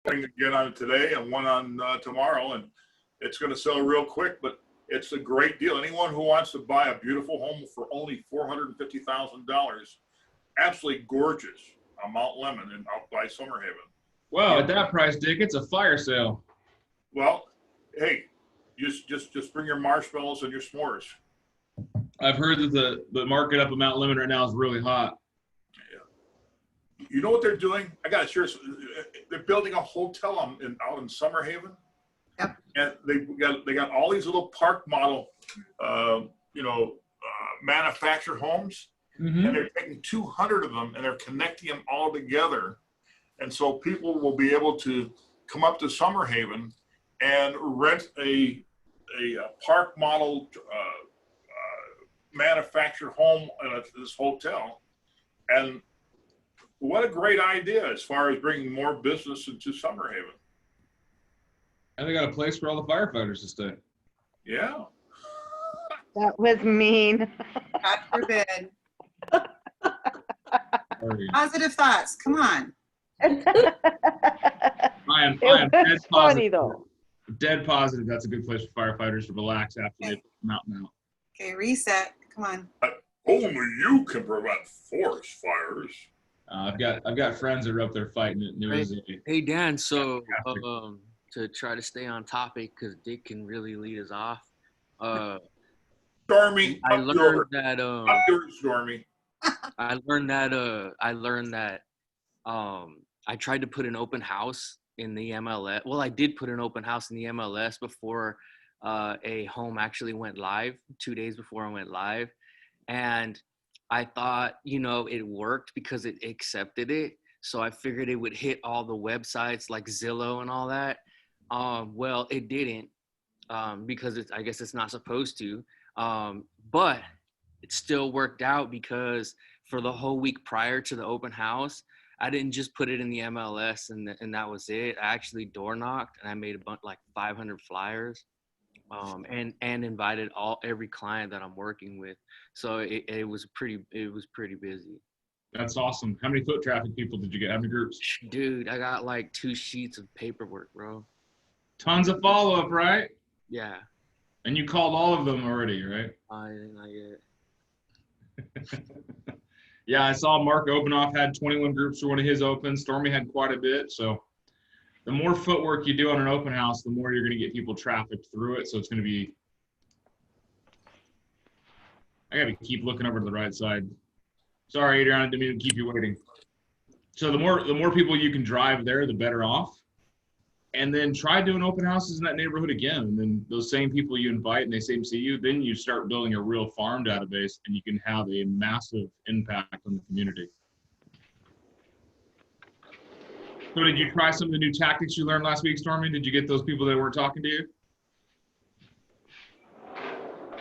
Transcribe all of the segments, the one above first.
again on today and one on tomorrow, and it's going to sell real quick. But it's a great deal. Anyone who wants to buy a beautiful home for only $450,000, absolutely gorgeous, on Mount Lemon and out by Summerhaven. Well, at that price, Dick, it's a fire sale. Well, hey, just bring your marshmallows and your s'mores. I've heard that the market up at Mount Lemon right now is really hot. Yeah. You know what they're doing? I got to share. They're building a hotel out in Summerhaven. Yep. And they got all these little park model, manufactured homes, Mm-hmm. and they're taking 200 of them and they're connecting them all together, and so people will be able to come up to Summerhaven and rent a park model manufactured home at this hotel. And what a great idea as far as bringing more business into Summerhaven. And they got a place for all the firefighters to stay. Yeah. That was mean. God forbid. Sorry. Positive thoughts. Come on. I am It dead was funny positive. though. Dead positive that's a good place for firefighters to relax after they put the mountain out. Okay, reset. Come on. Only you can prevent forest fires. I've got friends that are up there fighting it. And there is Hey Dan, so to try to stay on topic because Dick can really lead us off. Stormy, I learned that up yours, Stormy. I learned that I tried to put an open house in the MLS. Well, I did put an open house in the MLS before a home actually went live, 2 days before I went live. And I thought, it worked because it accepted it. So I figured it would hit all the websites like Zillow and all that. Well, it didn't because I guess it's not supposed to. But it still worked out because for the whole week prior to the open house, I didn't just put it in the MLS and that was it. I actually door knocked and I made a bunch, like 500 flyers, and invited every client that I'm working with. So it was pretty busy. That's awesome. How many foot traffic people did you get? How many groups? Dude, I got like 2 sheets of paperwork, bro. Tons of follow-up, right? Yeah. And you called all of them already, right? Not yet. Yeah, I saw Mark Openoff had 21 groups for one of his opens. Stormy had quite a bit. So the more footwork you do on an open house, the more you're going to get people trafficked through it. So it's going to be, I got to keep looking over to the right side. Sorry, Adriana, I didn't mean to keep you waiting. So the more people you can drive there, the better off. And then try doing open houses in that neighborhood again. And then those same people you invite and they same see you, then you start building a real farm database and you can have a massive impact on the community. So did you try some of the new tactics you learned last week, Stormy? Did you get those people that weren't talking to you?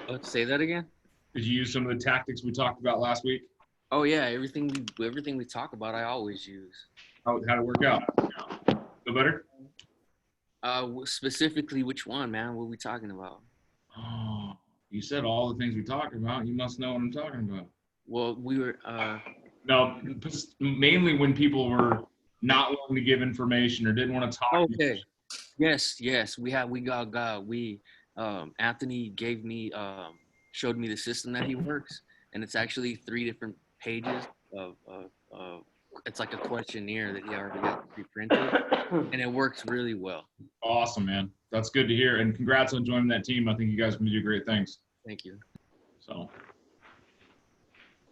Let's say that again. Did you use some of the tactics we talked about last week? Oh yeah, everything we talk about, I always use. How'd it work out? Feel better? Specifically, which one, man? What are we talking about? Oh, you said all the things we talked about. You must know what I'm talking about. Well, we were. No, mainly when people were not willing to give information or didn't want to talk. Okay. Yes. Anthony gave me, showed me the system that he works, and it's actually 3 different pages of it's like a questionnaire that he already got pre-printed, and it works really well. Awesome, man. That's good to hear. And congrats on joining that team. I think you guys are going to do great things. Thank you. So,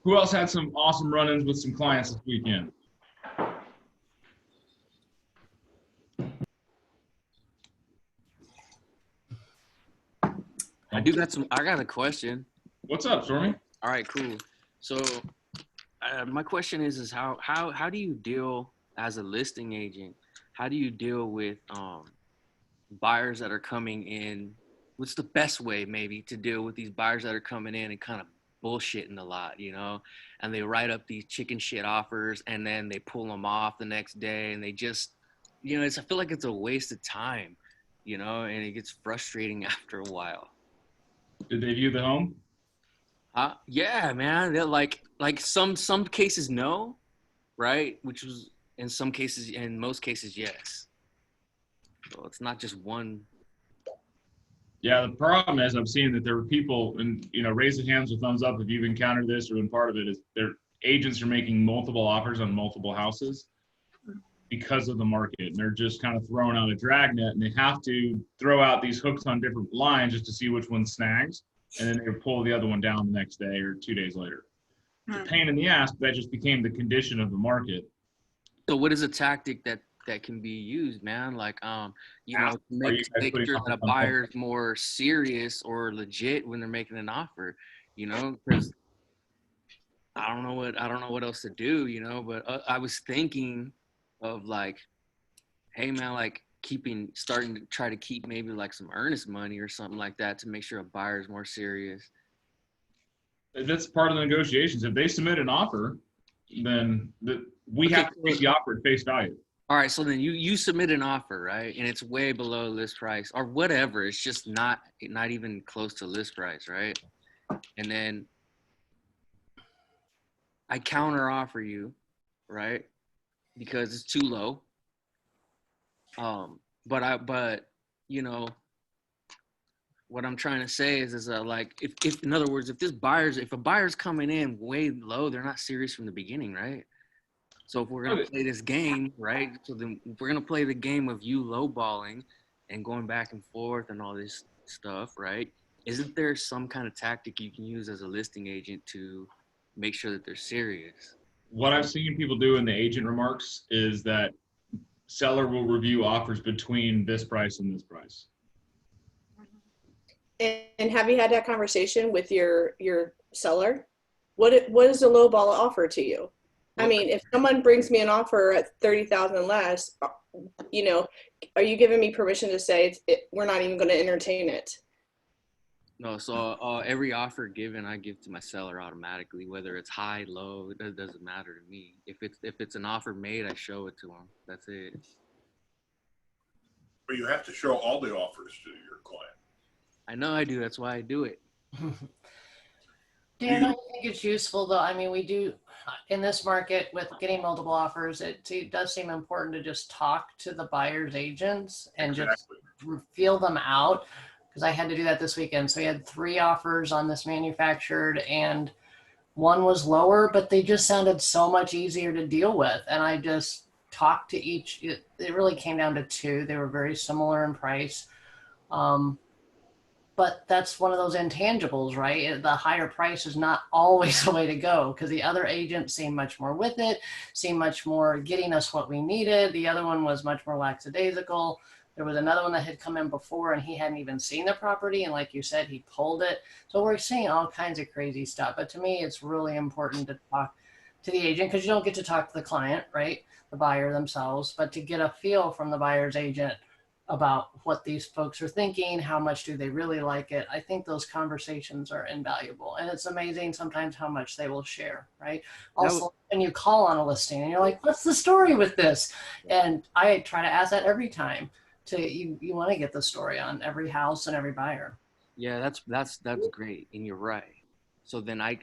who else had some awesome run-ins with some clients this weekend? I got a question. What's up, Stormy? All right, cool. So my question is how do you deal as a listing agent? How do you deal with buyers that are coming in? What's the best way maybe to deal with these buyers that are coming in and kind of bullshitting a lot, and they write up these chicken shit offers and then they pull them off the next day and they just, I feel like it's a waste of time, and it gets frustrating after a while. Did they view the home? Yeah, man. They're like some cases no, right? Which was in most cases yes. So it's not just one. Yeah, the problem is I'm seeing that there are people, and raise the hands or thumbs up if you've encountered this or been part of it, is their agents are making multiple offers on multiple houses because of the market. And they're just kind of throwing out a dragnet, and they have to throw out these hooks on different lines just to see which one snags. And then they pull the other one down the next day or 2 days later. It's a pain in the ass, but that just became the condition of the market. So what is a tactic that can be used, man? Like, to make sure that a buyer's more serious or legit when they're making an offer, because I don't know what else to do, but I was thinking of like, hey man, like starting to try to keep maybe like some earnest money or something like that to make sure a buyer's more serious. That's part of the negotiations. If they submit an offer, then we have to take the offer at face value. All right, so then you submit an offer, right? And it's way below list price or whatever. It's just not even close to list price, right? And then I counter offer you, right? Because it's too low. But what I'm trying to say is like if in other words, if a buyer's coming in way low, they're not serious from the beginning, right? So if we're going to play this game, right? So then if we're going to play the game of you lowballing and going back and forth and all this stuff, right? Isn't there some kind of tactic you can use as a listing agent to make sure that they're serious? What I've seen people do in the agent remarks is that seller will review offers between this price and this price. And have you had that conversation with your seller? What is the low ball offer to you? I mean, if someone brings me an offer at 30,000 less, are you giving me permission to say we're not even going to entertain it? No, so every offer given, I give to my seller automatically, whether it's high, low, it doesn't matter to me. If it's an offer made, I show it to them. That's it. But you have to show all the offers to your client. I know I do. That's why I do it. Dan, I think it's useful though. I mean, we do in this market with getting multiple offers, it does seem important to just talk to the buyer's agents and just feel them out. Because I had to do that this weekend. So we had 3 offers on this manufactured and one was lower, but they just sounded so much easier to deal with. And I just talked to each, it really came down to 2. They were very similar in price. But that's one of those intangibles, right? The higher price is not always the way to go because the other agent seemed much more with it, seemed much more getting us what we needed. The other one was much more lackadaisical. There was another one that had come in before and he hadn't even seen the property. And like you said, he pulled it. So we're seeing all kinds of crazy stuff. But to me, it's really important to talk to the agent because you don't get to talk to the client, right? The buyer themselves, but to get a feel from the buyer's agent about what these folks are thinking, how much do they really like it. I think those conversations are invaluable. And it's amazing sometimes how much they will share, right? Also, when you call on a listing and you're like, what's the story with this? And I try to ask that every time. You want to get the story on every house and every buyer. Yeah, that's great. And you're right. So then I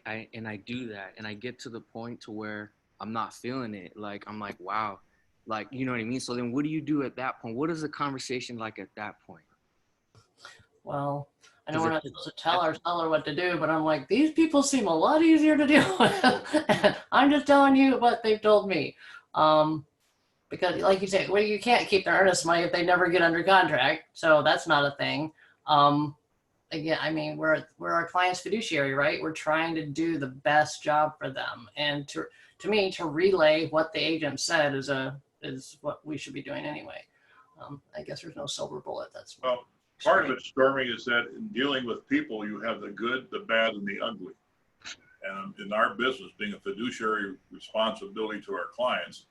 do that and I get to the point to where I'm not feeling it. Like, I'm like, wow. Like, you know what I mean? So then what do you do at that point? What is the conversation like at that point? Well, I know we're not supposed to tell our seller what to do, but I'm like, these people seem a lot easier to deal with. And I'm just telling you what they've told me. Because like you say, well, you can't keep their earnest money if they never get under contract. So that's not a thing. Again, I mean, we're our client's fiduciary, right? We're trying to do the best job for them. And to me, to relay what the agent said is what we should be doing anyway. I guess there's no silver bullet. That's well, part of it, Stormy, is that in dealing with people, you have the good, the bad, and the ugly. And in our business, being a fiduciary responsibility to our clients,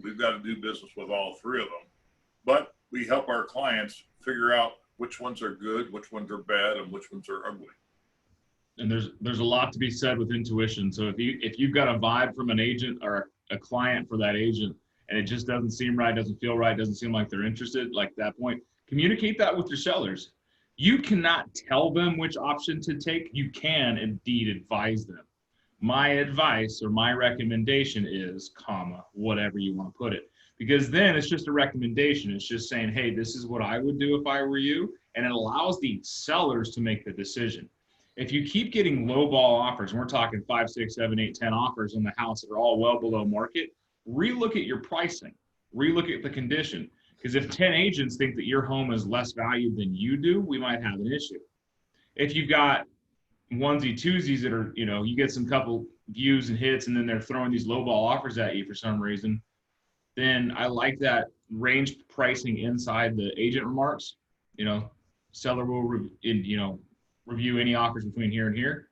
we've got to do business with all 3 of them. But we help our clients figure out which ones are good, which ones are bad, and which ones are ugly. And there's a lot to be said with intuition. So if you've got a vibe from an agent or a client for that agent, and it just doesn't seem right, doesn't feel right, doesn't seem like they're interested, like that point, communicate that with your sellers. You cannot tell them which option to take. You can indeed advise them. My advice or my recommendation is, whatever you want to put it. because then it's just a recommendation. It's just saying, hey, this is what I would do if I were you. And it allows the sellers to make the decision. If you keep getting low ball offers, and we're talking 5, 6, 7, 8, 10 offers on the house that are all well below market, relook at your pricing, relook at the condition. Because if 10 agents think that your home is less valued than you do, we might have an issue. If you've got onesie twosies that are, you get some couple views and hits, and then they're throwing these low ball offers at you for some reason, then I like that range pricing inside the agent remarks. Seller will review any offers between here and here.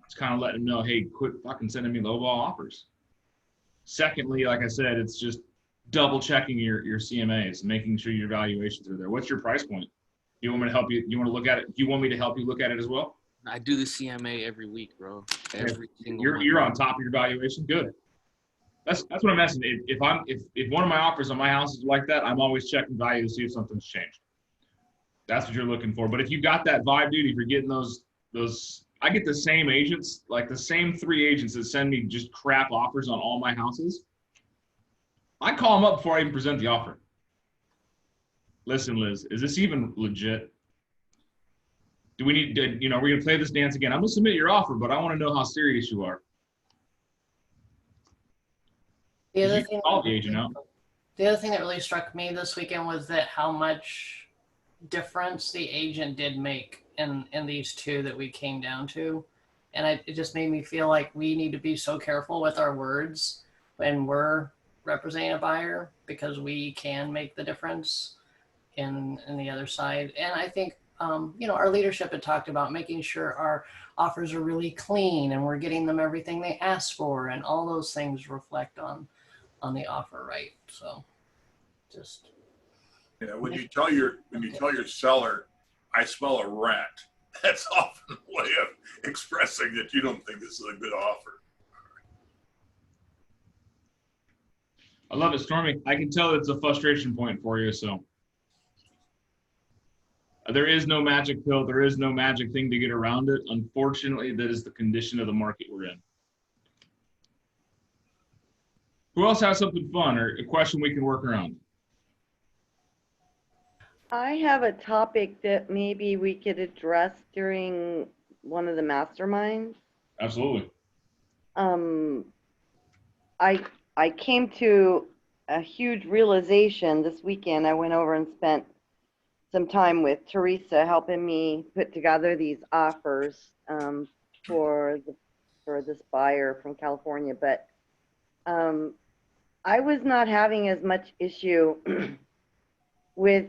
It's kind of letting them know, hey, quit fucking sending me low ball offers. Secondly, like I said, it's just double checking your CMAs, making sure your valuations are there. What's your price point? You want me to help you? You want to look at it? Do you want me to help you look at it as well? I do the CMA every week, bro. Every single You're on top of your valuation. Good. That's what I'm asking. If one of my offers on my house is like that, I'm always checking value to see if something's changed. That's what you're looking for. But if you got that vibe, dude, if you're getting those, I get the same agents, like the same 3 agents that send me just crap offers on all my houses. I call them up before I even present the offer. Listen, Liz, is this even legit? Do we need to, we're going to play this dance again. I'm going to submit your offer, but I want to know how serious you are. The other You thing, call the agent out. the other thing that really struck me this weekend was that how much difference the agent did make in these 2 that we came down to. And it just made me feel like we need to be so careful with our words when we're representing a buyer, because we can make the difference in the other side. And I think, our leadership had talked about making sure our offers are really clean and we're getting them everything they ask for, and all those things reflect on the offer, right? So just. Yeah, when you tell your seller, I smell a rat, that's often a way of expressing that you don't think this is a good offer. I love it, Stormy. I can tell it's a frustration point for you, so. There is no magic pill. There is no magic thing to get around it. Unfortunately, that is the condition of the market we're in. Who else has something fun or a question we can work around? I have a topic that maybe we could address during one of the masterminds. Absolutely. I came to a huge realization this weekend. I went over and spent some time with Teresa helping me put together these offers for this buyer from California. But I was not having as much issue with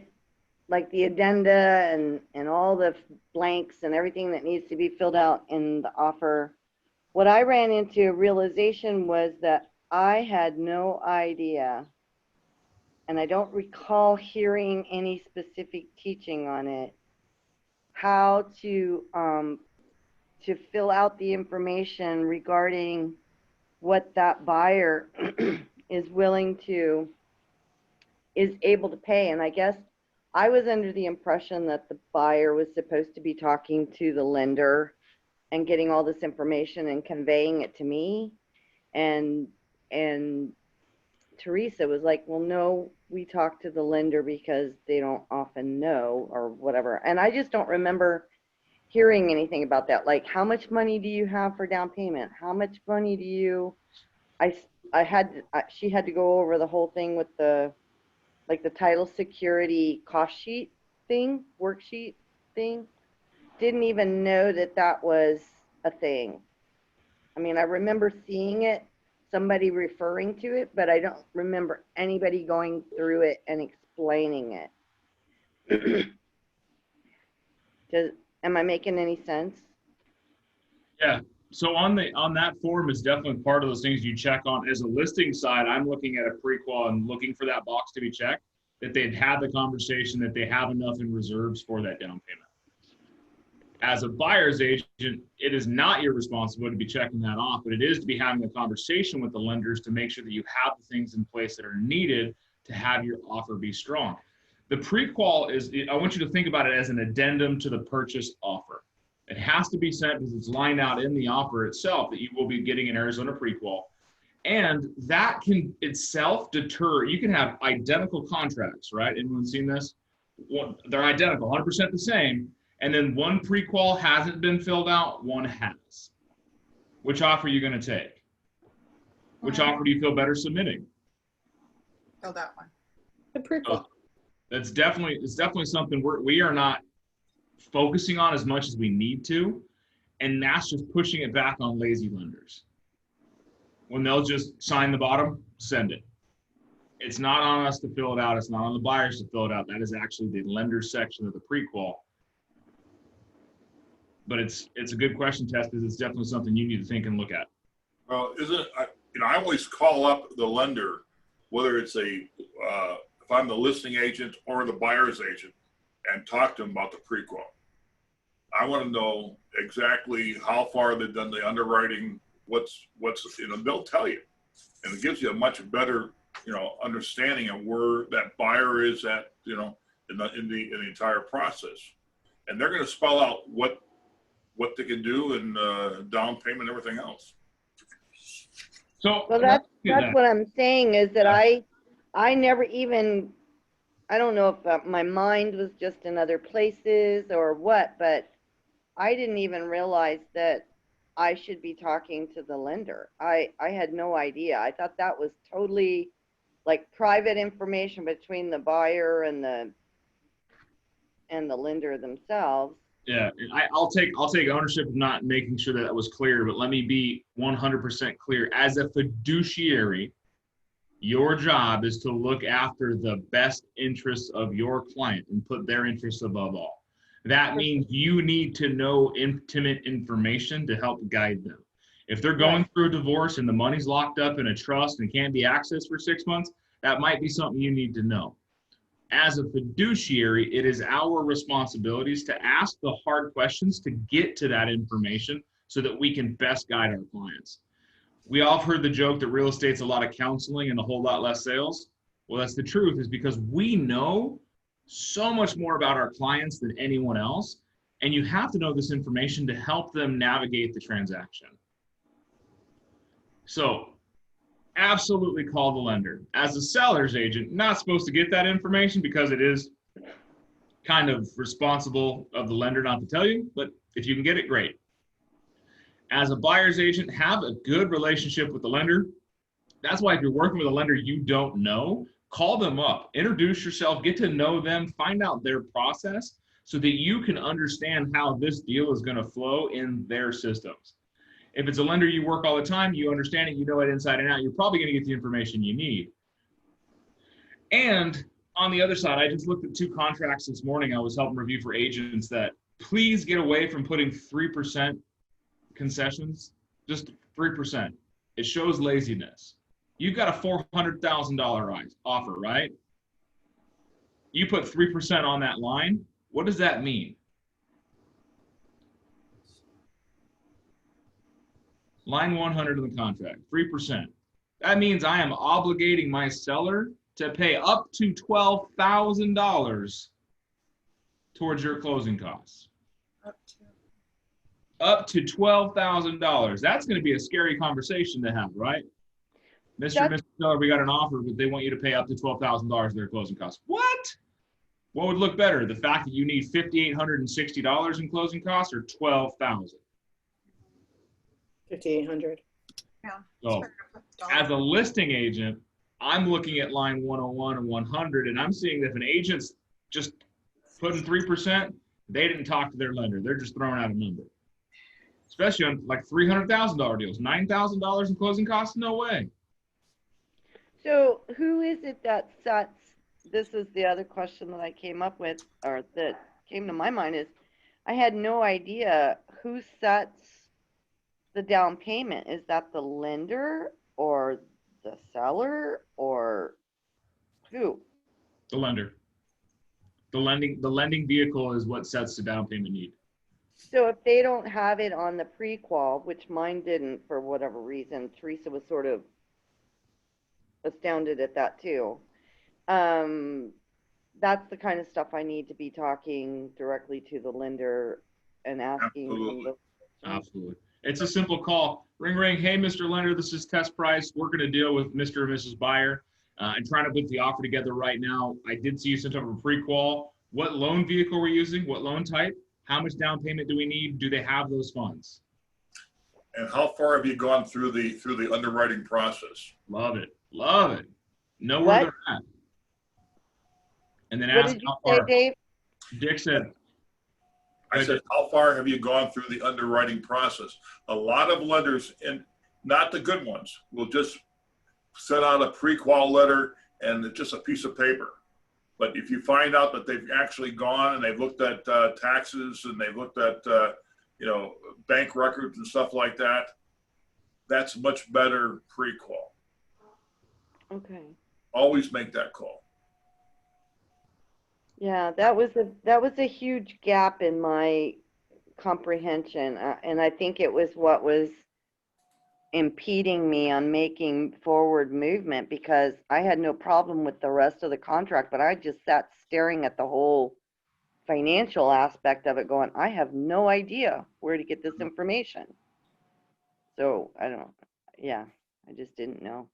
like the addenda and all the blanks and everything that needs to be filled out in the offer. What I ran into a realization was that I had no idea, and I don't recall hearing any specific teaching on it, how to fill out the information regarding what that buyer is able to pay. And I guess I was under the impression that the buyer was supposed to be talking to the lender and getting all this information and conveying it to me. And Teresa was like, well, no, we talk to the lender because they don't often know or whatever. And I just don't remember hearing anything about that. Like, how much money do you have for down payment? How much money do you, she had to go over the whole thing with the title security cost sheet thing, worksheet thing. Didn't even know that was a thing. I mean, I remember seeing it, somebody referring to it, but I don't remember anybody going through it and explaining it. Am I making any sense? Yeah. So on that form is definitely part of those things you check on. As a listing side, I'm looking at a pre-qual and looking for that box to be checked, that they've had the conversation, that they have enough in reserves for that down payment. As a buyer's agent, it is not your responsibility to be checking that off, but it is to be having a conversation with the lenders to make sure that you have the things in place that are needed to have your offer be strong. The pre-qual is, I want you to think about it as an addendum to the purchase offer. It has to be sent because it's lined out in the offer itself that you will be getting an Arizona pre-qual. And that can itself deter. You can have identical contracts, right? Anyone seen this? They're identical, 100% the same. And then one pre-qual hasn't been filled out, one has. Which offer are you going to take? Which offer do you feel better submitting? Fill that one. The prequel. It's definitely something we are not focusing on as much as we need to. And that's just pushing it back on lazy lenders. When they'll just sign the bottom, send it. It's not on us to fill it out. It's not on the buyers to fill it out. That is actually the lender section of the pre-qual. But it's a good question, Tess, because it's definitely something you need to think and look at. Well, I always call up the lender, whether it's if I'm the listing agent or the buyer's agent, and talk to them about the pre-qual. I want to know exactly how far they've done the underwriting, what's they'll tell you, and it gives you a much better understanding of where that buyer is at in the entire process, and they're going to spell out what they can do and down payment and everything else. So Well, that's what I'm saying is that I never even, I don't know if my mind was just in other places or what, but I didn't even realize that I should be talking to the lender. I had no idea. I thought that was totally like private information between the buyer and the lender themselves. Yeah, I'll take ownership of not making sure that was clear, but let me be 100% clear. As a fiduciary, your job is to look after the best interests of your client and put their interests above all. That means you need to know intimate information to help guide them. If they're going through a divorce and the money's locked up in a trust and can't be accessed for 6 months, that might be something you need to know. As a fiduciary, it is our responsibilities to ask the hard questions to get to that information so that we can best guide our clients. We all have heard the joke that real estate's a lot of counseling and a whole lot less sales. Well, that's the truth, is because we know so much more about our clients than anyone else, and you have to know this information to help them navigate the transaction. So absolutely call the lender. As a seller's agent, not supposed to get that information because it is kind of responsible of the lender not to tell you, but if you can get it, great. As a buyer's agent, have a good relationship with the lender. That's why if you're working with a lender you don't know, call them up, introduce yourself, get to know them, find out their process so that you can understand how this deal is going to flow in their systems. If it's a lender you work all the time, you understand it, you know it inside and out, you're probably going to get the information you need. And on the other side, I just looked at 2 contracts this morning I was helping review for agents that please get away from putting 3% concessions, just 3%. It shows laziness. You've got a $400,000 offer, right? You put 3% on that line. What does that mean? Line 100 of the contract, 3%. That means I am obligating my seller to pay up to $12,000 towards your closing costs. Up to $12,000. That's going to be a scary conversation to have, right? Mr. and Mrs. Seller, we got an offer, but they want you to pay up to $12,000 of their closing costs. What? What would look better? The fact that you need $5,860 in closing costs or $12,000? $5,800. Yeah. So as a listing agent, I'm looking at line 101 and 100, and I'm seeing that if an agent's just putting 3%, they didn't talk to their lender. They're just throwing out a number. Especially on like $300,000 deals, $9,000 in closing costs? No way. So who is it that sets, this is the other question that I came up with, or that came to my mind, is I had no idea who sets the down payment. Is that the lender or the seller or who? The lender. The lending vehicle is what sets the down payment need. So if they don't have it on the pre-qual, which mine didn't for whatever reason, Teresa was sort of astounded at that too. That's the kind of stuff I need to be talking directly to the lender and asking. Absolutely. Absolutely. It's a simple call. Ring, ring. Hey, Mr. Lender, this is Test Price. We're going to deal with Mr. and Mrs. Buyer. I'm trying to put the offer together right now. I did see you sent over a pre-qual. What loan vehicle we're using? What loan type? How much down payment do we need? Do they have those funds? And how far have you gone through the underwriting process? Love it. Love it. Know where What? they're at. And then What ask did you how say, far. Dave? Dick said, I said, how far have you gone through the underwriting process? A lot of lenders, and not the good ones, will just send out a pre-qual letter and it's just a piece of paper. But if you find out that they've actually gone and they've looked at taxes and they've looked at bank records and stuff like that, that's much better pre-qual. Okay. Always make that call. Yeah, that was a huge gap in my comprehension, and I think it was what was impeding me on making forward movement, because I had no problem with the rest of the contract, but I just sat staring at the whole financial aspect of it going, I have no idea where to get this information. So I just didn't know.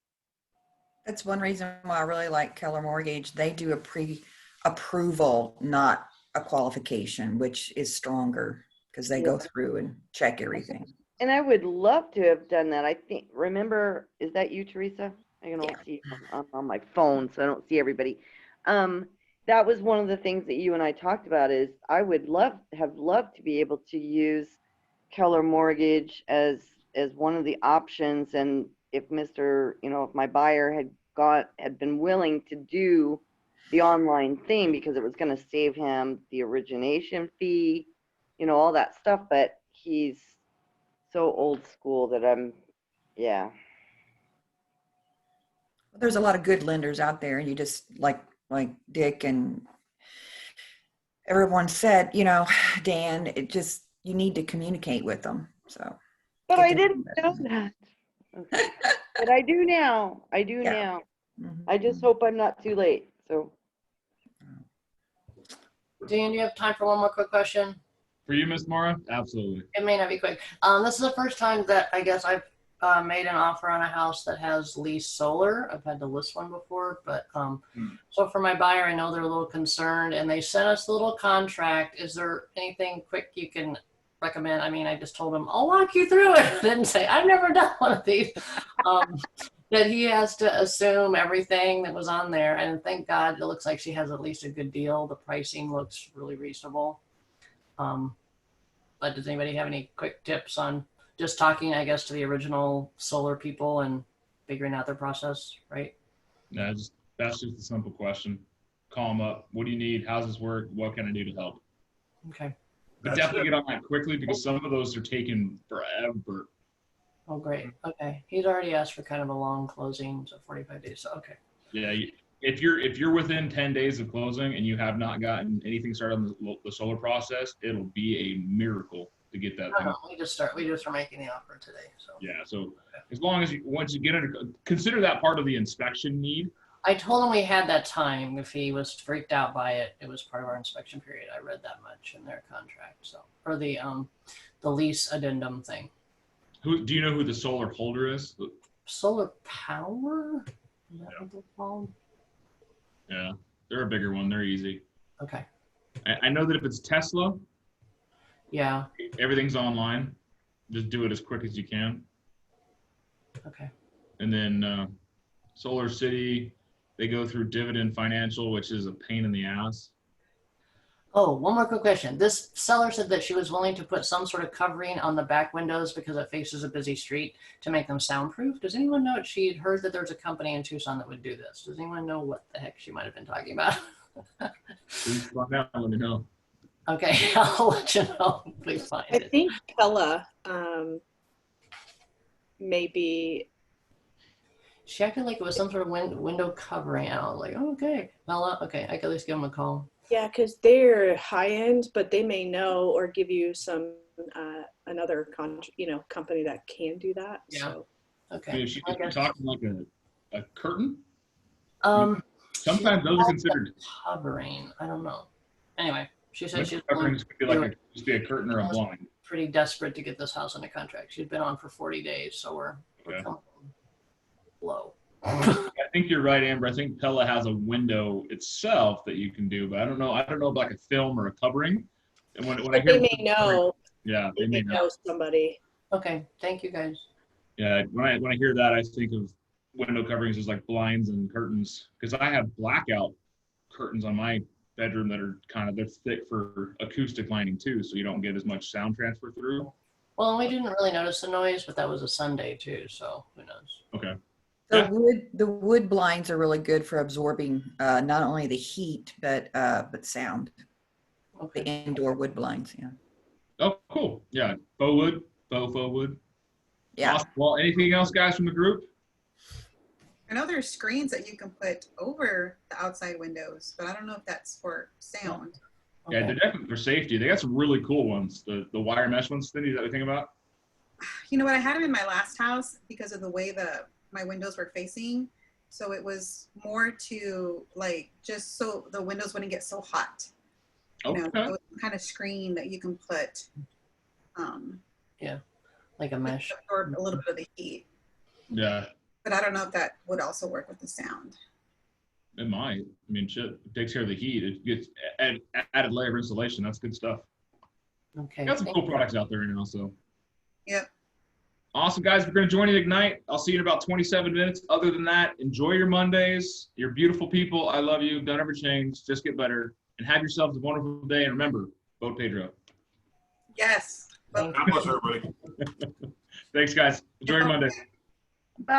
That's one reason why I really like Keller Mortgage. They do a pre-approval, not a qualification, which is stronger because they go through and check everything. And I would love to have done that. I think, remember, is that you, Teresa? I can only see you on my phone, so I don't see everybody. That was one of the things that you and I talked about, is I would have loved to be able to use Keller Mortgage as one of the options. And if if my buyer had been willing to do the online thing, because it was going to save him the origination fee, all that stuff. But he's so old school that There's a lot of good lenders out there, and you just like Dick and everyone said, Dan, you need to communicate with them. So. But I didn't know that. Okay. But I do now. Now. Mhm. I just hope I'm not too late. So. Dan, do you have time for one more quick question? for you, Miss Mara? Absolutely. It may not be quick. This is the first time that I guess I've made an offer on a house that has leased solar. I've had to list one before, but so for my buyer, I know they're a little concerned, and they sent us the little contract. Is there anything quick you can recommend? I mean, I just told him I'll walk you through it. I didn't say I've never done one of these. That he has to assume everything that was on there, and thank God it looks like she has at least a good deal. The pricing looks really reasonable. But does anybody have any quick tips on just talking, I guess, to the original solar people and figuring out their process, right? No, that's just a simple question. Call them up. What do you need? How's this work? What can I do to help? Okay. But That's definitely it. get on that quickly, because some of those are taking forever. Oh, great. Okay. He's already asked for kind of a long closing, so 45 days. So, okay. Yeah, if you're within 10 days of closing and you have not gotten anything started on the solar process, it'll be a miracle to get that thing. We just are making the offer today. So Yeah, so as long as once you get it, consider that part of the inspection need. I told him we had that time. If he was freaked out by it, it was part of our inspection period. I read that much in their contract. So, or the lease addendum thing. Do you know who the solar holder is? Solar Power? Is that what they're called? Yeah, they're a bigger one. They're easy. Okay. I know that if it's Tesla, Yeah. everything's online. Just do it as quick as you can. Okay. And then Solar City, they go through Dividend Financial, which is a pain in the ass. Oh, one more quick question. This seller said that she was willing to put some sort of covering on the back windows because it faces a busy street to make them soundproof. Does anyone know? She had heard that there's a company in Tucson that would do this. Does anyone know what the heck she might have been talking about? Please find out and let me know. Okay, I'll let you know. Please find I it. think Pella maybe. She acted like it was some sort of window covering. I was like, oh, okay. Well, okay, I can at least give them a call. Yeah, because they're high end, but they may know or give you some another company that can do that. Yeah. So. Okay. If she's I guess- talking like a curtain, she sometimes those are called considered. it covering. I don't know. Anyway, she said she's Coverings could be do like just be a curtain or a blind. pretty desperate to get this house under contract. She's been on for 40 days, so we're Okay. coming low. I think you're right, Amber. I think Pella has a window itself that you can do, but I don't know. I don't know about like a film or a covering. And when I But they hear, may know. yeah, They may know somebody. Okay, thank you guys. Yeah, when I hear that, I think of window coverings as like blinds and curtains, because I have blackout curtains on my bedroom that are they're thick for acoustic lining too, so you don't get as much sound transfer through. Well, we didn't really notice the noise, but that was a Sunday too, so who knows? Okay. The wood blinds are really good for absorbing not only the heat but sound. The Okay. indoor wood blinds, yeah. Oh, cool. Yeah, faux wood. Yeah. Awesome. Well, anything else, guys, from the group? I know there's screens that you can put over the outside windows, but I don't know if that's for sound. Yeah, Okay. they're definitely for safety. They got some really cool ones. The wire mesh ones, Cindy, that we think about. You know what? I had them in my last house because of the way my windows were facing. So it was more to like just so the windows wouldn't get so hot. You know, Okay. so it's kind of screen that you can put Like a mesh. absorb a little bit of the heat. Yeah, But I don't know if that would also work with the sound. it might. I mean, shit, it takes care of the heat. It gets added layer of insulation. That's good stuff. Okay. Got some cool products out there right now, so. Yep. Awesome, guys. We're going to join you at Ignite. I'll see you in about 27 minutes. Other than that, enjoy your Mondays. You're beautiful people. I love you. Don't ever change. Just get better. And have yourselves a wonderful day. And remember, vote Pedro. Yes. But God bless everybody. Thanks, guys. Enjoy your Monday. Bye.